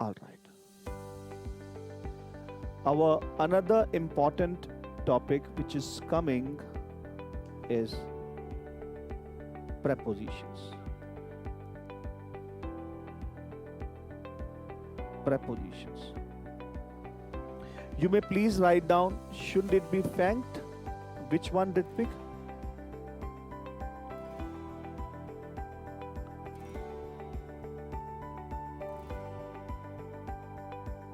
All right. Our another important topic which is coming is prepositions. Prepositions. You may please write down, should it be fanked? Which one did pick?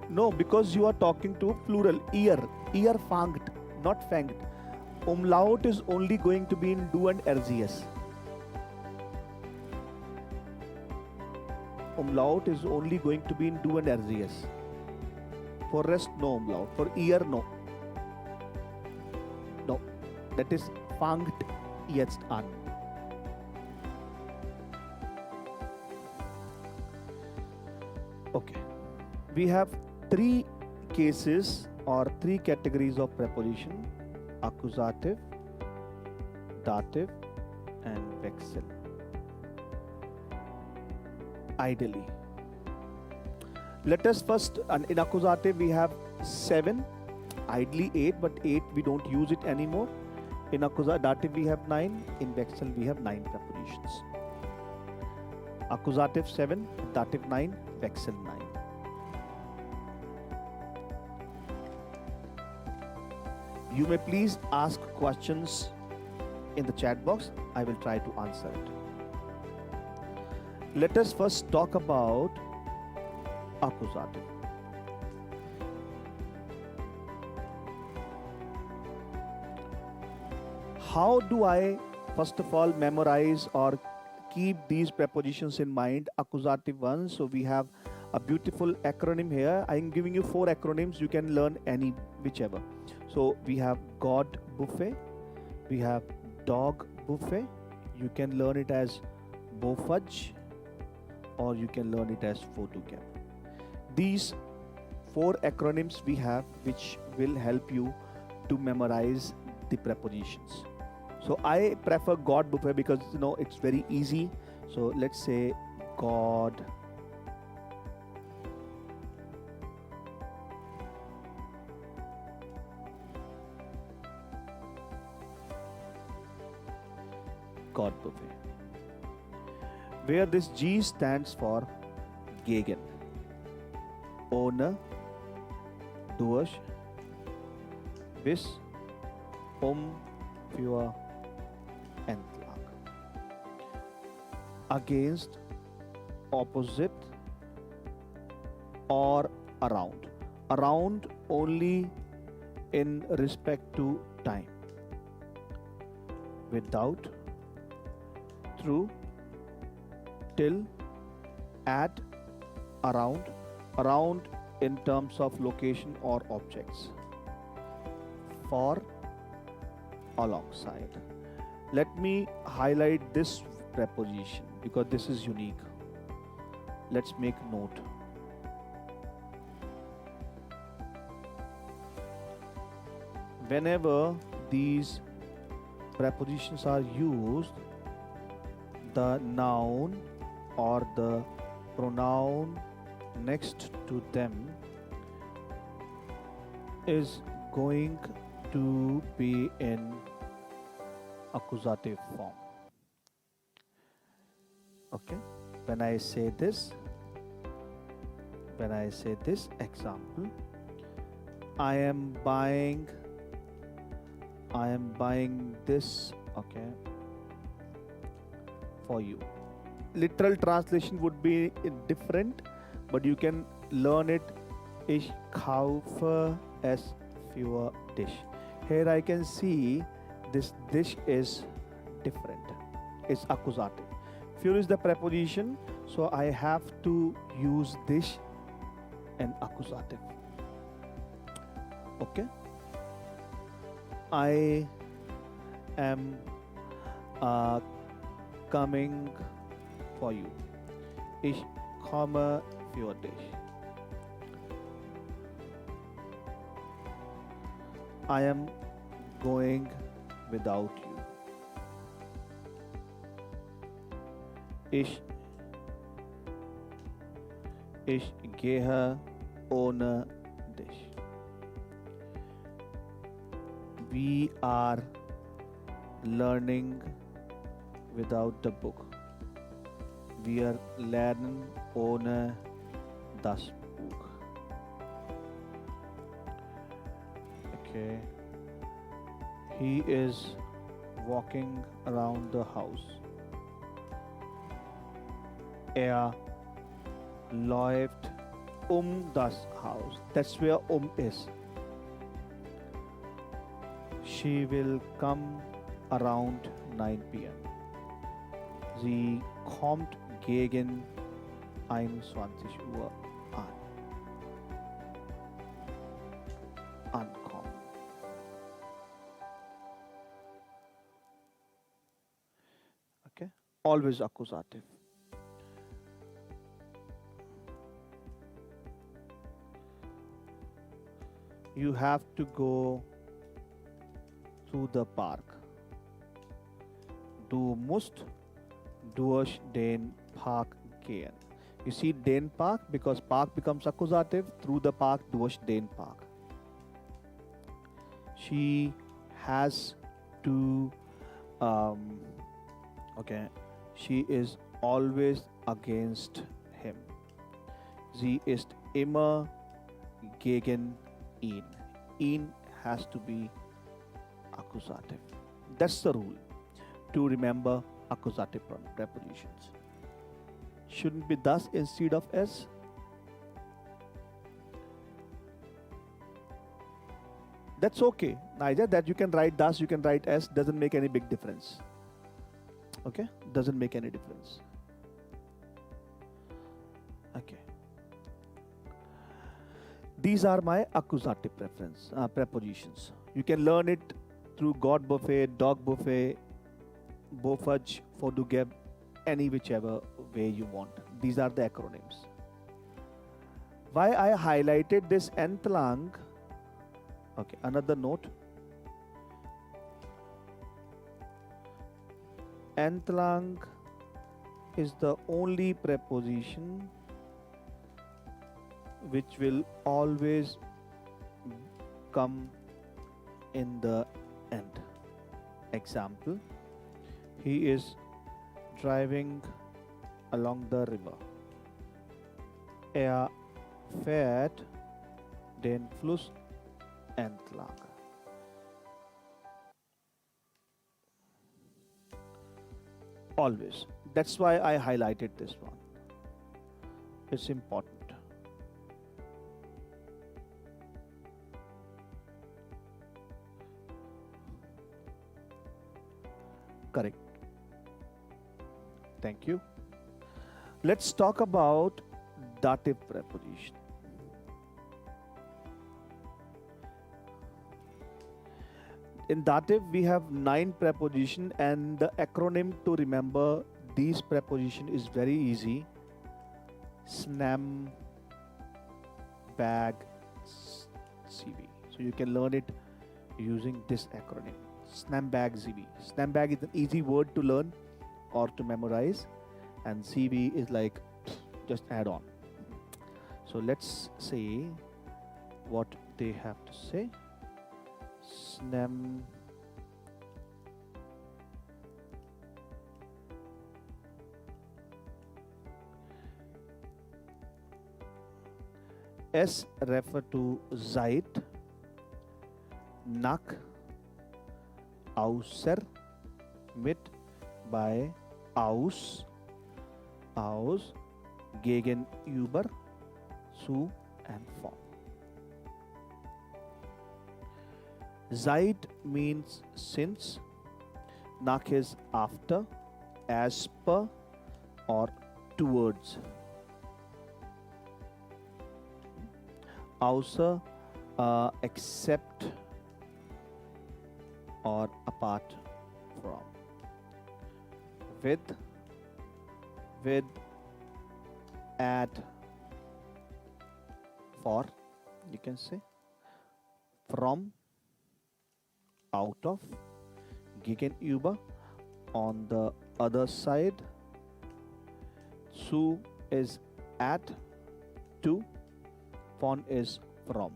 No, because you are talking to plural, ear fanged, not fanged. Umlaut is only going to be in do and RGS. Umlaut is only going to be in do and RGS. For rest, no umlaut. For ear, no. No, that is fangt jetzt an. Okay, we have three cases or three categories of preposition: accusative, dative, and wechsel. Ideally, let us first, in accusative we have 7, ideally 8, but 8 we don't use it anymore. In dative we have 9, in wechsel we have 9 prepositions. Accusative 7, dative 9, wechsel 9. You may please ask questions in the chat box. I will try to answer it. Let us first talk about accusative. How do I first of all memorize or keep these prepositions in mind? Accusative ones. So we have a beautiful acronym here. I am giving you 4 acronyms. You can learn any whichever. So we have God buffet, we have dog buffet. You can learn it as bofudge, or you can learn it as photocap. These 4 acronyms we have, which will help you to memorize the prepositions. So I prefer God buffet because it's very easy. So let's say God buffet, where this G stands for gegen, ohne, durch, bis, für, entlang. Against, opposite, or around. Around only in respect to time. Without, through, till, at, around in terms of location or objects, for, alongside. Let me highlight this preposition because this is unique. Let's make note. Whenever these prepositions are used, the noun or the pronoun next to them is going to be in accusative form. Okay, when I say this example, I am buying this, okay, for you. Literal translation would be different, but you can learn it. Ich kaufe es für dich. Here I can see this dish is different. It's accusative. Für is the preposition, so I have to use dish and accusative. Okay. I am coming for you. Ich komme für dich. I am going without you. Ich Ich gehe ohne dich. We are learning without the book. Wir lernen ohne das Buch. Okay. He is walking around the house. Er läuft das Haus. That's where is. She will come around 9 p.m. Sie kommt gegen 21 Uhr an. Ankommen. Okay. Always accusative. You have to go to the park. Du musst durch den Park gehen. You see den Park because park becomes accusative. Through the park, durch den Park. She has to, okay, she is always against him. Sie ist immer gegen ihn. Ihn has to be accusative. That's the rule to remember accusative prepositions. Shouldn't be thus instead of s. That's okay. Neither that you can write thus, you can write s, doesn't make any big difference. Okay? Doesn't make any difference. Okay. These are my accusative prepositions. You can learn it through God buffet, dog buffet, bofudge, for to give, any whichever way you want. These are the acronyms. Why I highlighted this entlang? Okay, another note. Entlang is the only preposition which will always come in the end. Example, he is driving along the river. Er fährt den Fluss entlang. Always. That's why I highlighted this one. It's important. Correct. Thank you. Let's talk about dative preposition. In dative, we have 9 prepositions, and the acronym to remember these prepositions is very easy. SNAM, bag, CV. So you can learn it using this acronym. SNAM bag, CV. SNAM bag is an easy word to learn or to memorize, and CV is like just add on. So let's see what they have to say. SNAM S refer to seit, nach, außer, mit, bei, aus, gegenüber, zu and von. Seit means since, nach is after, as per or towards. Außer, except or apart from. With, at, for, you can say. From, out of, gegenüber, on the other side. Zu is at, to, von is from.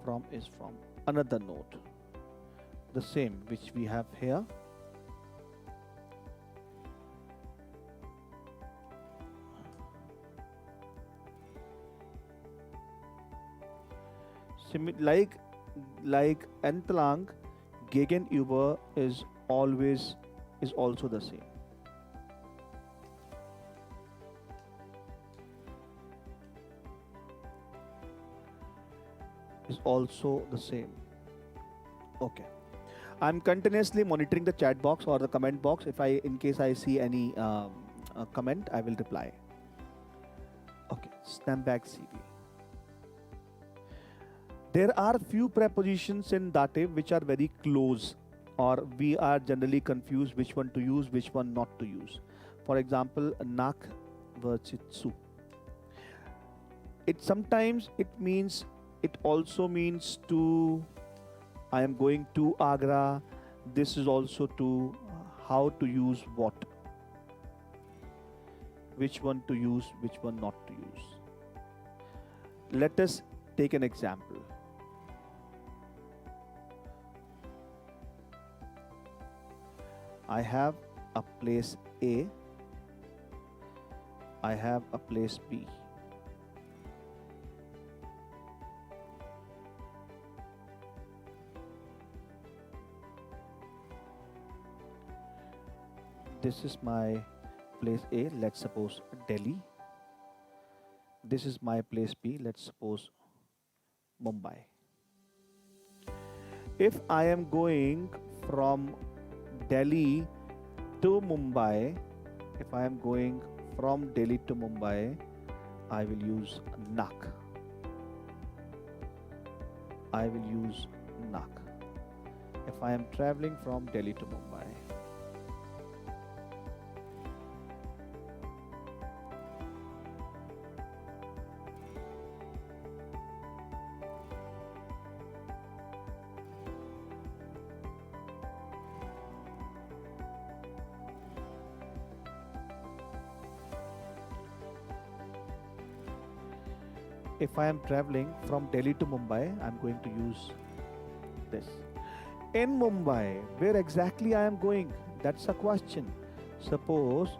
From is from. Another note, the same which we have here. Like entlang, gegenüber is also the same. Is also the same. Okay. I'm continuously monitoring the chat box or the comment box. In case I see any comment, I will reply. Okay. Snapback CV. There are few prepositions in dative which are very close, or we are generally confused which one to use, which one not to use. For example, nach versus zu. It also means to, I am going to Agra. This is also to, how to use what. Which one to use, which one not to use. Let us take an example. I have a place A. I have a place B. This is my place A, let's suppose Delhi. This is my place B, let's suppose Mumbai. If I am going from Delhi to Mumbai, if I am going from Delhi to Mumbai, I will use nach. I will use nach. If I am traveling from Delhi to Mumbai. If I am traveling from Delhi to Mumbai, I am going to use this. In Mumbai, where exactly I am going? That's a question. Suppose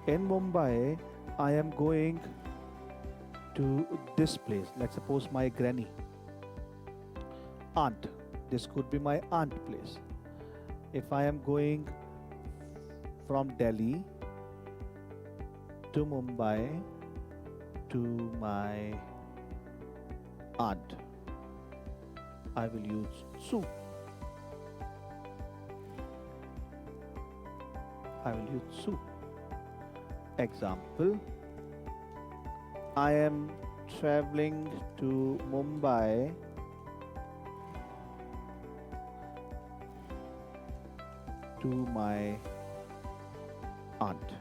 in Mumbai, I am going to this place. Let's suppose my granny. Aunt. This could be my aunt place. If I am going from Delhi to Mumbai to my aunt, I will use zu. I will use zu. Example, I am traveling to Mumbai to my aunt.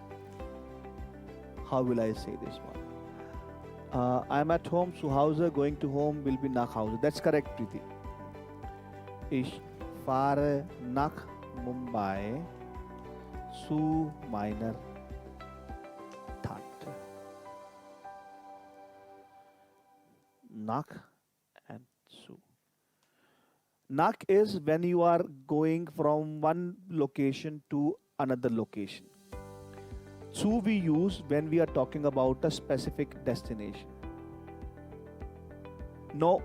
How will I say this one? I am at home, zu Hause. Going to home will be nach Hause. That's correct, Preeti. Ich fahre nach Mumbai zu meiner Tante. Nach and zu. Nach is when you are going from one location to another location. Zu we use when we are talking about a specific destination. No,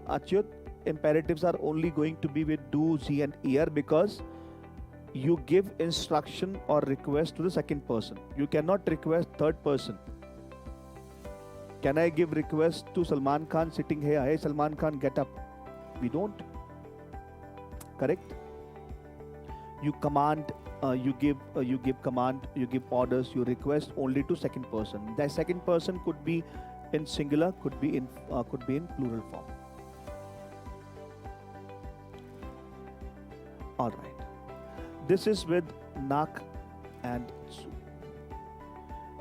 Achyut, imperatives are only going to be with do, sie and ear because you give instruction or request to the second person. You cannot request third person. Can I give request to Salman Khan sitting here? Hey Salman Khan, get up. We don't. Correct? You command, you give command, you give orders, you request only to second person. The second person could be in singular, could be in plural form. All right. This is with nach and zu.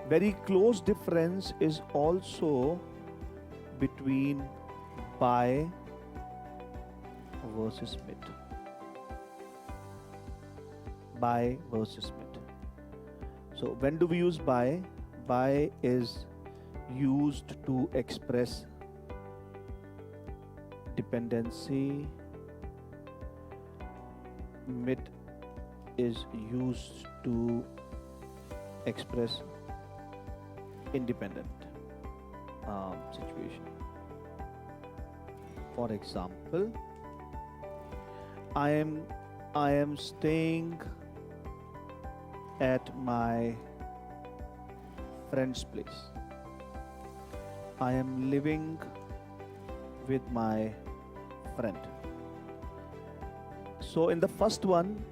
Very close difference is also between by versus mit. By versus mit. So when do we use by? Bei is used to express dependency. Mit is used to express independent situation. For example, I am staying at my friend's place. I am living with my friend. So in the first one,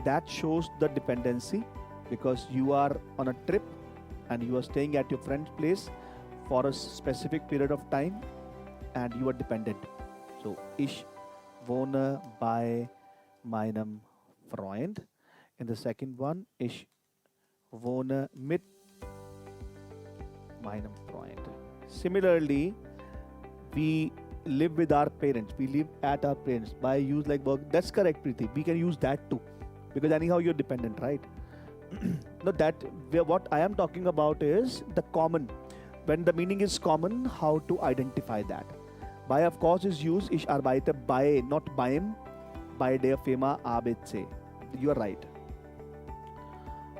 that shows the dependency because you are on a trip and you are staying at your friend's place for a specific period of time and you are dependent. So ich wohne bei meinem Freund. In the second one, ich wohne mit meinem Freund. Similarly, we live with our parents. We live at our parents. By use like work. That's correct, Preeti. We can use that too. Because anyhow you're dependent, right? No, what I am talking about is the common. When the meaning is common, how to identify that. Bei, of course, is used. Ich arbeite bei, not beim, bei der Firma ABC. You are right.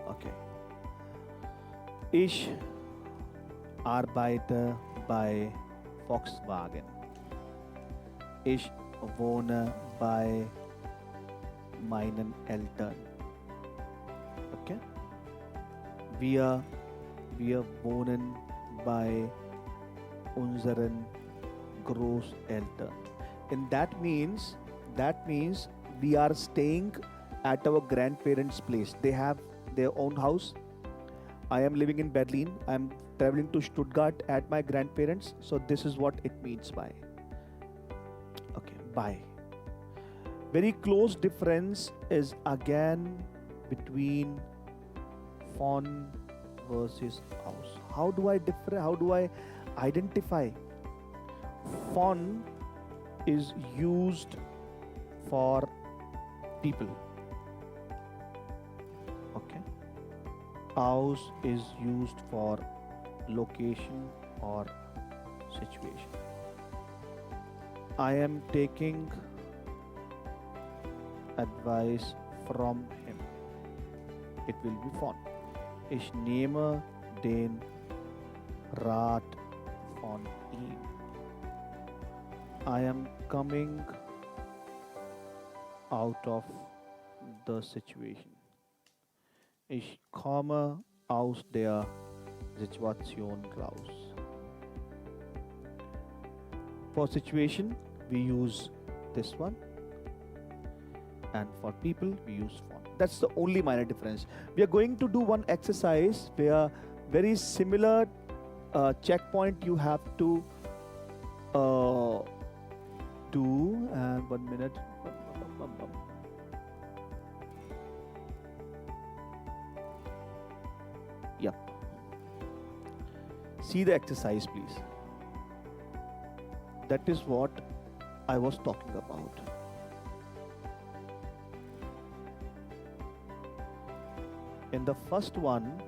Okay. Ich arbeite bei Volkswagen. Ich wohne bei meinen Eltern. Okay? Wir wohnen bei unseren Großeltern. And that means we are staying at our grandparents' place. They have their own house. I am living in Berlin. I am traveling to Stuttgart at my grandparents. So this is what it means by. Okay, by. Very close difference is again between von versus aus. How do I identify? Von is used for people. Okay. Aus is used for location or situation. I am taking advice from him. It will be von. Ich nehme den Rat von ihm. I am coming out of the situation. Ich komme aus der Situation raus. For situation, we use this one. And for people, we use von. That's the only minor difference. We are going to do one exercise where very similar checkpoint you have to do. And 1 minute. Yep. See the exercise, please. That is what I was talking about. In the first one,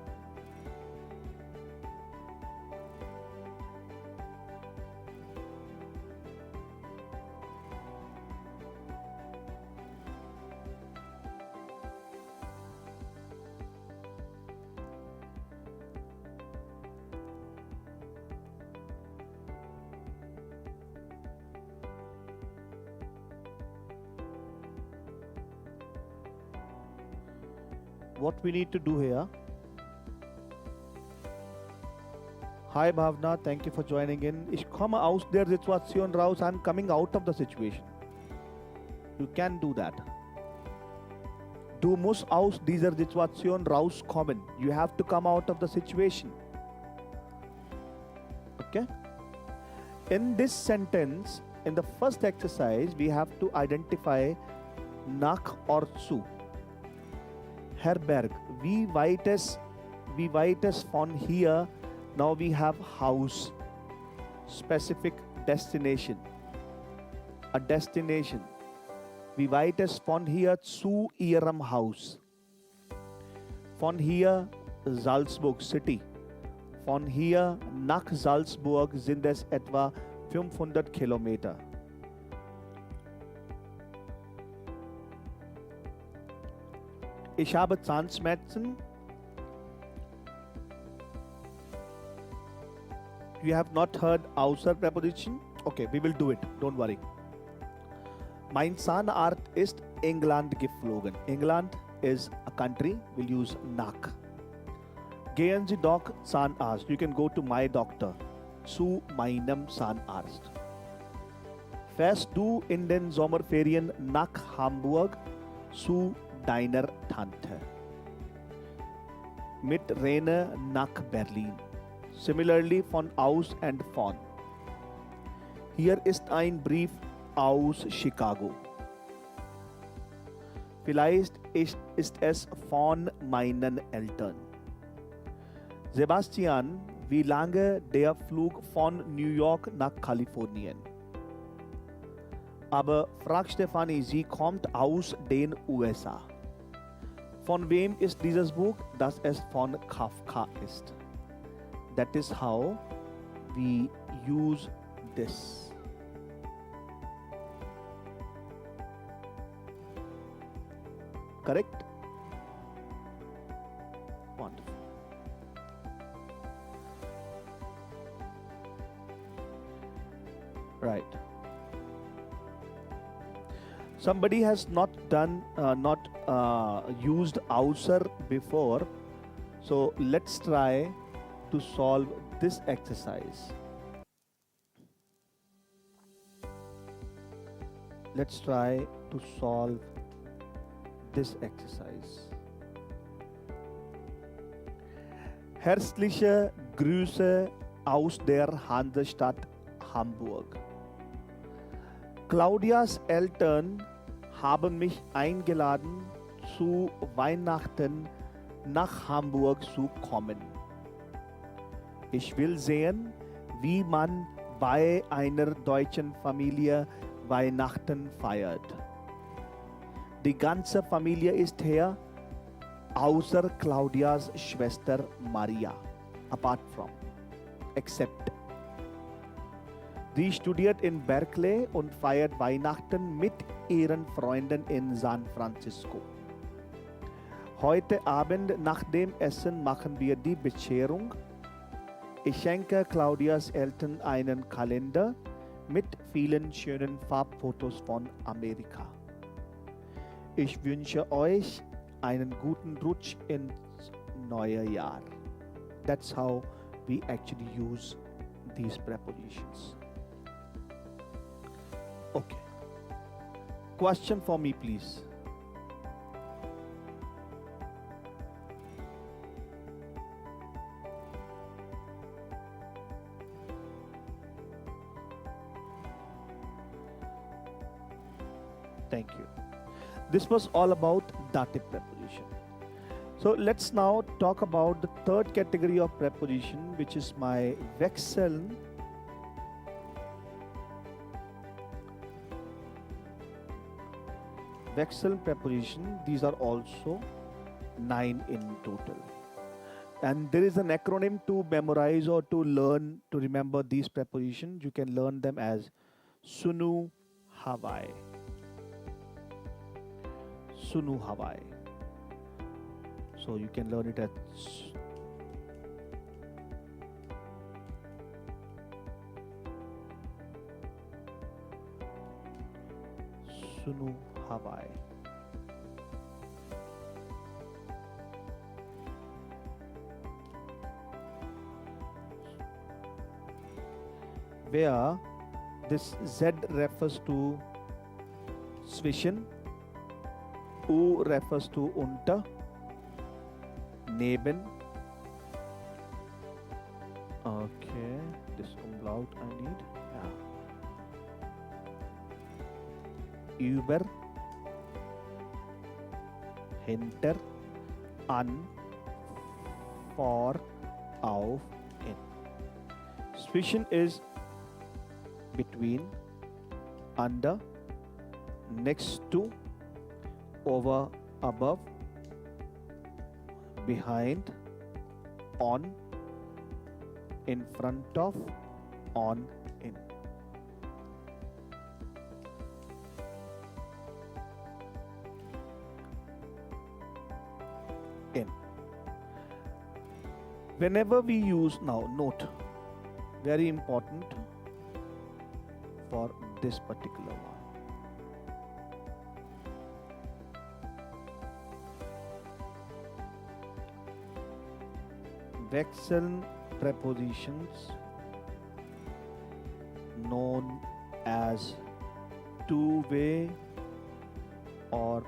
what we need to do here. Hi Bhavna, thank you for joining in. Ich komme aus der Situation raus. I'm coming out of the situation. You can do that. Du musst aus dieser Situation rauskommen. You have to come out of the situation. Okay? In this sentence, in the first exercise, we have to identify nach or zu. Herberg, wie weit es von hier. Now we have house, specific destination, a destination. Wie weit es von hier zu ihrem Haus. Von hier Salzburg city. Von hier nach Salzburg sind es etwa 500 Kilometer. Ich habe Zahnschmerzen. You have not heard außer preposition? Okay, we will do it. Don't worry. Mein Zahnarzt ist England geflogen. England is a country. We'll use nach. Gehen Sie doch Zahnarzt. You can go to my doctor. Zu meinem Zahnarzt. Fährst du in den Sommerferien nach Hamburg zu deiner Tante? Mit Rene nach Berlin. Similarly von aus and von. Hier ist ein Brief aus Chicago. Vielleicht ist es von meinen Eltern. Sebastian, wie lange der Flug von New York nach Kalifornien? Aber frag Stefanie, sie kommt aus den USA. Von wem ist dieses Buch? Das es von Kafka ist. That is how we use this. Correct? Wonderful. Right. Somebody has not used außer before, so let's try to solve this exercise. Let's try to solve this exercise. Herzliche Grüße aus der Hansestadt Hamburg. Claudias Eltern haben mich eingeladen, zu Weihnachten nach Hamburg zu kommen. Ich will sehen, wie man bei einer deutschen Familie Weihnachten feiert. Die ganze Familie ist hier, außer Claudias Schwester Maria. Apart from, except. Sie studiert in Berkeley und feiert Weihnachten mit ihren Freunden in San Francisco. Heute Abend nach dem Essen machen wir die Bescherung. Ich schenke Claudias Eltern einen Kalender mit vielen schönen Farbfotos von Amerika. Ich wünsche euch einen guten Rutsch ins neue Jahr. That's how we actually use these prepositions. Okay. Question for me, please. Thank you. This was all about dative preposition. So let's now talk about the third category of preposition, which is my wechseln. Wechseln preposition. These are also 9 in total. And there is an acronym to memorize or to learn, to remember these prepositions. You can learn them as Sunu Hawaii. Sunu Hawaii. So you can learn it as Sunu Hawaii. Where this Z refers to zwischen, U refers to unter, neben. Okay, this umlaut I need. Yeah. Über, hinter, an, vor, auf, in. Zwischen is between, under, next to, over, above, behind, on, in front of, on, in. In. Whenever we use, now note, very important for this particular one. Wechseln prepositions known as two-way or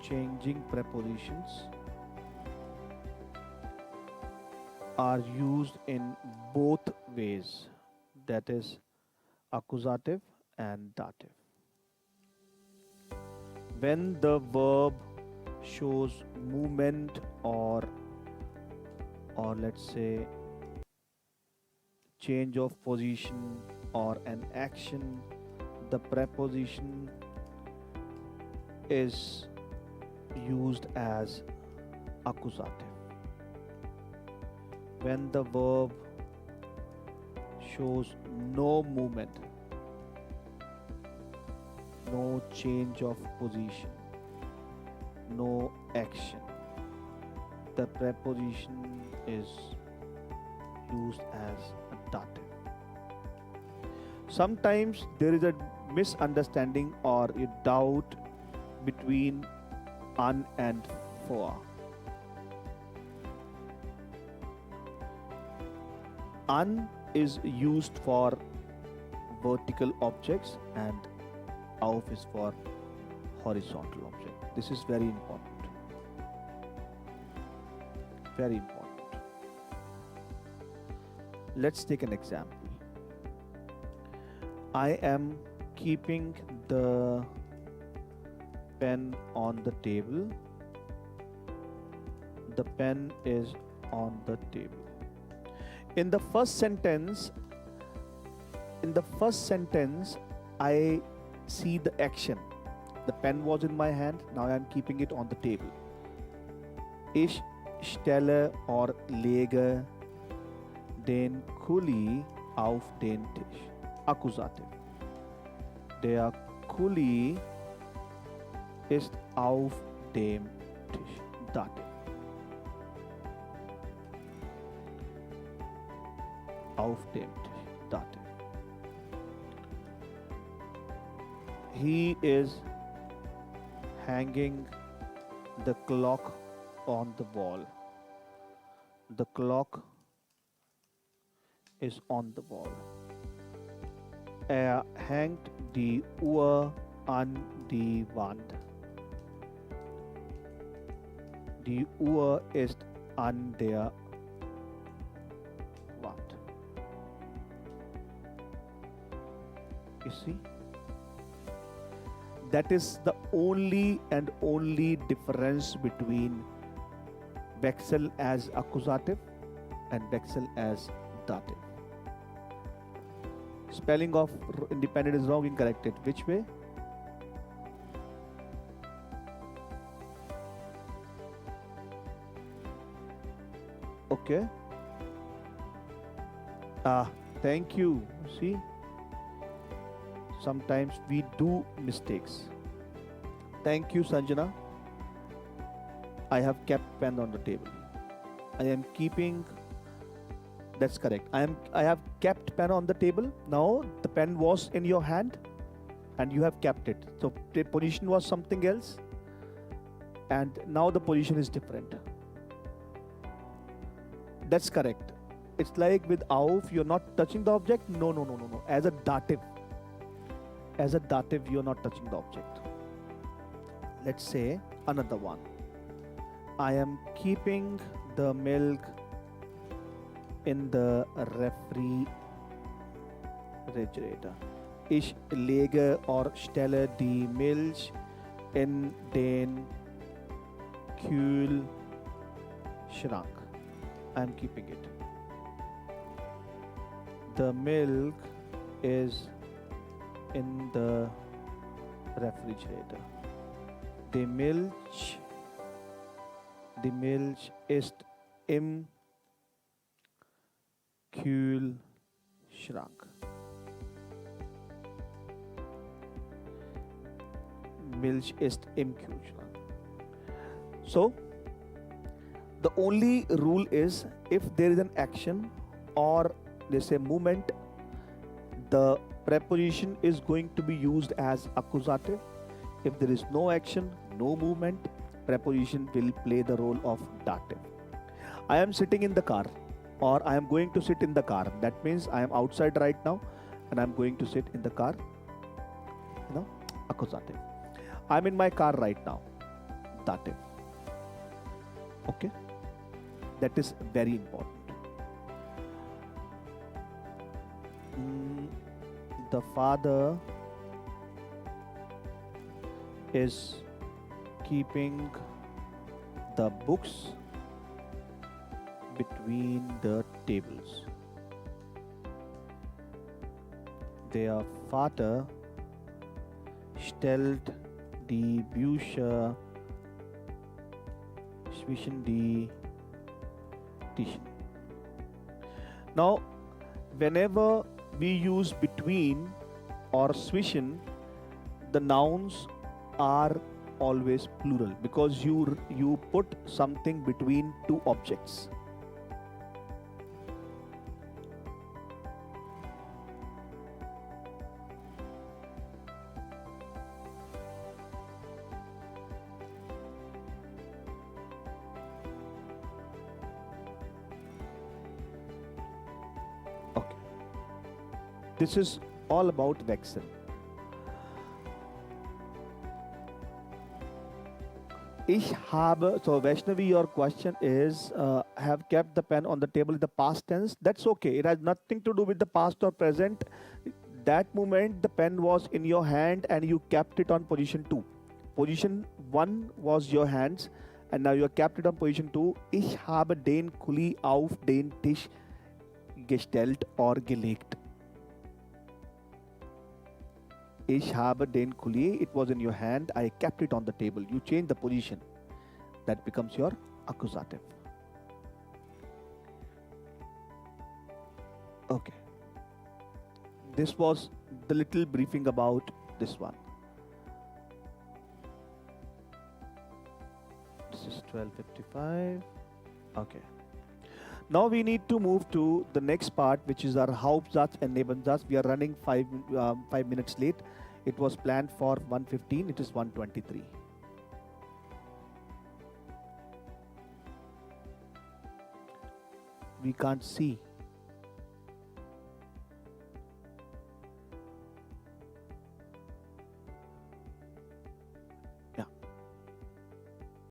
changing prepositions are used in both ways, that is accusative and dative. When the verb shows movement or let's say change of position or an action, the preposition is used as accusative. When the verb shows no movement, no change of position, no action, the preposition is used as a dative. Sometimes there is a misunderstanding or a doubt between un and for. Un is used for vertical objects and auf is for horizontal object. This is very important. Very important. Let's take an example. I am keeping the pen on the table. The pen is on the table. In the first sentence, I see the action. The pen was in my hand, now I am keeping it on the table. Ich stelle or lege den Kuli auf den Tisch. Akkusativ. Der Kuli ist auf dem Tisch. Dativ. Auf dem Tisch. Dativ. He is hanging the clock on the wall. The clock is on the wall. Er hängt die Uhr an die Wand. Die Uhr ist an der Wand. You see? That is the only and only difference between Wechsel as accusative and Wechsel as dative. Spelling of independent is wrong, incorrect it. Which way? Okay. Thank you. See? Sometimes we do mistakes. Thank you, Sanjana. I have kept pen on the table. I am keeping. That's correct. I have kept pen on the table. Now the pen was in your hand, and you have kept it. So the position was something else, and now the position is different. That's correct. It's like with auf, you're not touching the object. No. As a dative, you're not touching the object. Let's say another one. I am keeping the milk in the refrigerator. Ich lege or stelle die Milch in den Kühlschrank. I am keeping it. The milk is in the refrigerator. Die Milch ist im Kühlschrank. Kühlschrank. Milch ist im Kühlschrank. So, the only rule is if there is an action or there's a movement, the preposition is going to be used as accusative. If there is no action, no movement, preposition will play the role of dative. I am sitting in the car, or I am going to sit in the car. That means I am outside right now and I am going to sit in the car. Accusative. I am in my car right now. Dative. Okay? That is very important. The father is keeping the books between the tables. Der Vater stellt die Bücher zwischen die Tischen. Now, whenever we use between or zwischen, the nouns are always plural because you put something between two objects. Okay. This is all about Wechseln. Ich habe, so Vaishnavi, your question is, have kept the pen on the table in the past tense. That's okay. It has nothing to do with the past or present. That moment, the pen was in your hand and you kept it on position 2. Position 1 was your hands and now you have kept it on position 2. Ich habe den Kuli auf den Tisch gestellt or gelegt. Ich habe den Kuli, it was in your hand, I kept it on the table. You change the position. That becomes your accusative. Okay. This was the little briefing about this one. This is 12:55. Okay. Now we need to move to the next part, which is our Hauptsatz and Nebensatz. We are running 5 minutes late. It was planned for 1:15. It is 1:23. We can't see